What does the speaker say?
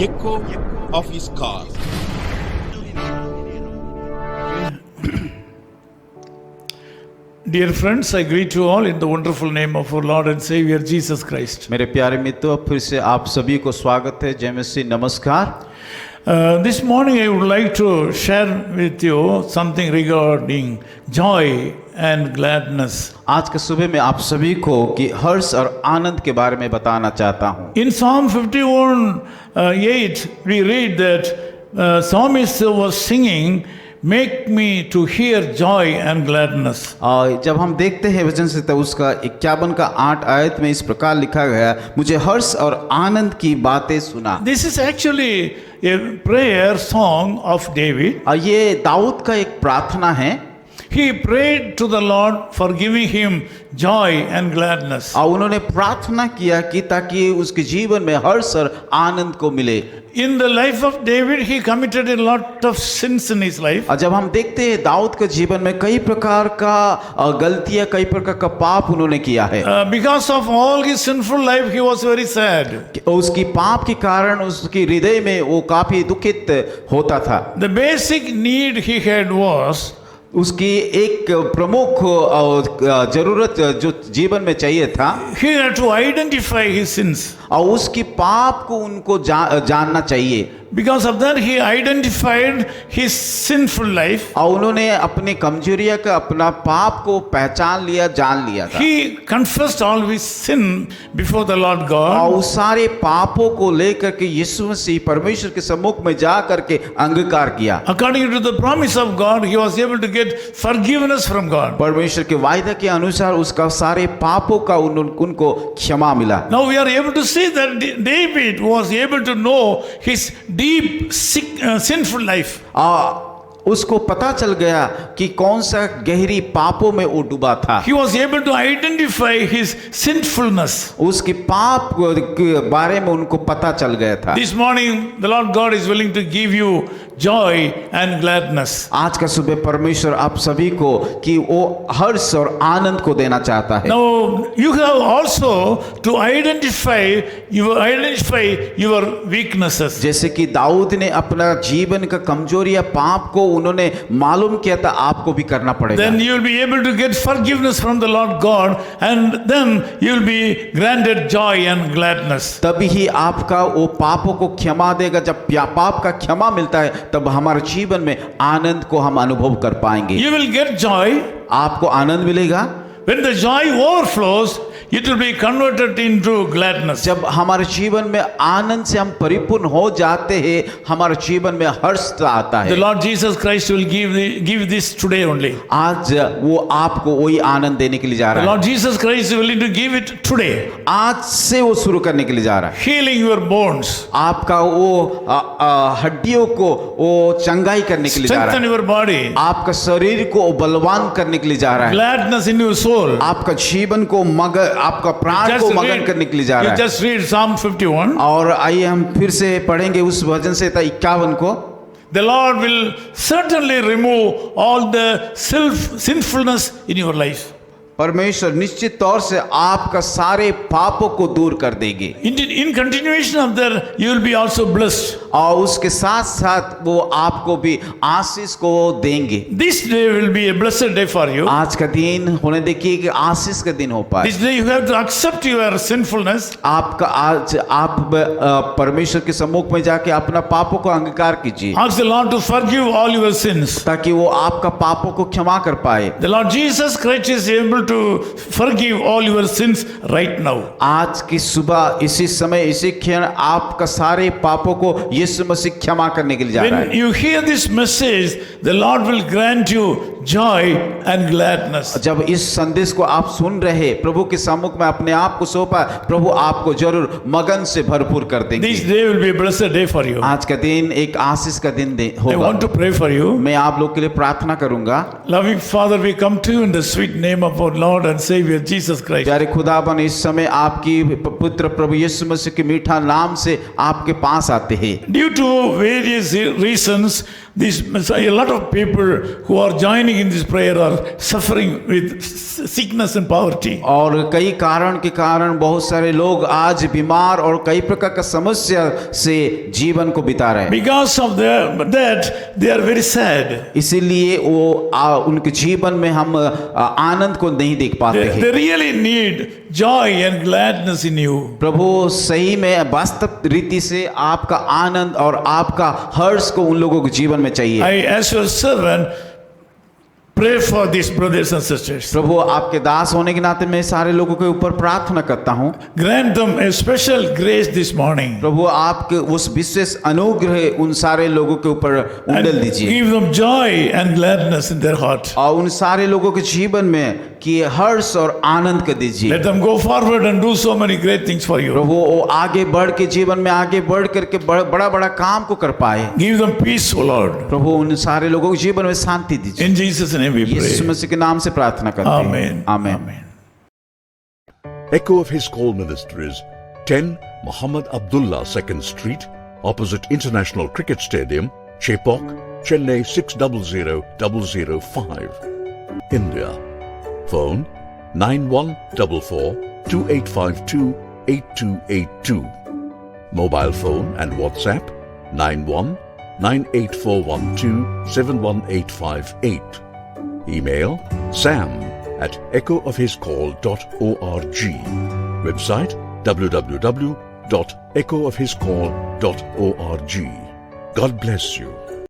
echo of his call. Dear friends, I greet you all in the wonderful name of our Lord and Savior Jesus Christ. मेरे प्यारे मित्रों, फिर से आप सभी को स्वागत है। जय मसीह, नमस्कार। This morning I would like to share with you something regarding joy and gladness. आज के सुबह में आप सभी को कि हर्ष और आनंद के बारे में बताना चाहता हूँ। In Psalm 51:8 we read that psalmist was singing, "Make me to hear joy and gladness." जब हम देखते हैं वचन से तो उसका 51 का 8 आयत में इस प्रकार लिखा गया, मुझे हर्ष और आनंद की बातें सुना। This is actually a prayer song of David. ये दाऊद का एक प्रार्थना है। He prayed to the Lord for giving him joy and gladness. और उन्होंने प्रार्थना किया कि ताकि उसके जीवन में हर्ष और आनंद को मिले। In the life of David, he committed a lot of sins in his life. और जब हम देखते हैं दाऊद के जीवन में कई प्रकार का गलतियां, कई प्रकार का पाप उन्होंने किया है। Because of all his sinful life, he was very sad. उसकी पाप के कारण उसकी हृदय में वो काफी दुखित होता था। The basic need he had was उसकी एक प्रमुख जरूरत जो जीवन में चाहिए था, he had to identify his sins. और उसकी पाप को उनको जानना चाहिए। Because of that, he identified his sinful life. और उन्होंने अपनी कमजोरियां का, अपना पाप को पहचान लिया, जान लिया था। He confessed all his sin before the Lord God. और उस सारे पापों को लेकर के यीशु मसीह परमेश्वर के सम्मुख में जा करके अंगीकार किया। According to the promise of God, he was able to get forgiveness from God. परमेश्वर के वायदा के अनुसार उसका सारे पापों का उनको क्षमा मिला। Now we are able to see that David was able to know his deep sinful life. उसको पता चल गया कि कौन सा गहरी पापों में वो डूबा था। He was able to identify his sinfulness. उसके पाप के बारे में उनको पता चल गया था। This morning the Lord God is willing to give you joy and gladness. आज का सुबह परमेश्वर आप सभी को कि वो हर्ष और आनंद को देना चाहता है। Now you have also to identify your weaknesses. जैसे कि दाऊद ने अपना जीवन का कमजोरियां, पाप को उन्होंने मालूम किया था, आपको भी करना पड़ेगा। Then you will be able to get forgiveness from the Lord God, and then you will be granted joy and gladness. तभी ही आपका वो पापों को क्षमा देगा। जब पाप का क्षमा मिलता है तब हमारे जीवन में आनंद को हम अनुभव कर पाएंगे। You will get joy. आपको आनंद मिलेगा। When the joy overflows, it will be converted into gladness. जब हमारे जीवन में आनंद से हम परिपूर्ण हो जाते हैं, हमारे जीवन में हर्ष आता है। The Lord Jesus Christ will give this today only. आज वो आपको वही आनंद देने के लिए जा The रहा है। Lord Jesus Christ is willing to give it today. आज से वो शुरू करने के लिए जा रहा है। Healing your bones. आपका वो हड्डियों को वो चंगाई करने के लिए जा रहा Strengthen है। your body. आपका शरीर को बलवान करने के लिए जा रहा है। Gladness in your soul. आपका जीवन को आपका प्राण को मगन करने के लिए जा रहा you है। just read Psalm 51. और आइए हम फिर से पढ़ेंगे उस वचन से 51 को। The Lord will certainly remove all the sinfulness in your life. परमेश्वर निश्चित तौर से आपका सारे पापों को दूर कर देंगे। In continuation of that, you will be also blessed. और उसके साथ साथ वो आपको भी आशीष को देंगे। This day will be a blessed day for you. आज का दिन होने देखिए कि आशीष का दिन हो पाए। This day you have to accept your sinfulness. आपका आज आप परमेश्वर के सम्मुख में जाके अपना पापों को अंगीकार कीजिए, Ask the Lord to forgive all your sins. ताकि वो आपका पापों को क्षमा कर पाए। The Lord Jesus Christ is able to forgive all your sins right now. आज की सुबह इसी समय इसी क्षण आपका सारे पापों को यीशु मसीह क्षमा करने के लिए जा रहा When है। you hear this message, the Lord will grant you joy and gladness. जब इस संदेश को आप सुन रहे, प्रभु के सम्मुख में अपने आप को सौंपा, प्रभु आपको जरूर मगन से भरपूर कर देंगे। This day will be a blessed day for you. आज का दिन एक आशीष का दिन I होगा। want to pray for you. मैं आप लोग के लिए प्रार्थना करूंगा। Loving Father, we come to you in the sweet name of our Lord and Savior Jesus Christ. प्यारे खुदाबन, इस समय आपकी पुत्र प्रभु यीशु मसीह के मीठा नाम से आपके पास आते हैं। Due to various reasons, a lot of people who are joining in this prayer are suffering with sickness and poverty. और कई कारण के कारण बहुत सारे लोग आज बीमार और कई प्रकार का समस्या से जीवन को बिता रहे हैं। Because of that, they are very sad. इसीलिए वो उनके जीवन में हम आनंद को नहीं देख पाते हैं। They really need joy and gladness in you. प्रभु सही में वास्तव रीति से आपका आनंद और आपका हर्ष को उन लोगों के जीवन में चाहिए। I, as your servant, pray for these brothers and sisters. प्रभु आपके दास होने के नाते मैं सारे लोगों के ऊपर प्रार्थना करता हूँ। Grant them a special grace this morning. प्रभु आपके उस विशेष अनुग्रह उन सारे लोगों के ऊपर उंडेल And दीजिए give them joy and gladness in their heart. और उन सारे लोगों के जीवन में कि हर्ष और आनंद कर दीजिए। Let them go forward and do so many great things for you. प्रभु वो आगे बढ़ के जीवन में आगे बढ़ करके बड़ा बड़ा काम को कर पाए। Give them peace, O Lord. प्रभु उन सारे लोगों के जीवन में शांति दीजिए। In Jesus' name we Yeshu pray. मसीह के नाम से प्रार्थना करते हैं। Amen. आमीन। Amen. Echo of His Call Ministries, 10 Muhammad Abdullah 2nd Street, opposite International Cricket Stadium, Chepauk, Chennai 600005, India. Phone 9144-2852-8282. Mobile phone and WhatsApp 91-98412-71858. Email sam@echoofhiscall.org. Website www.echoofhiscall.org. God bless you.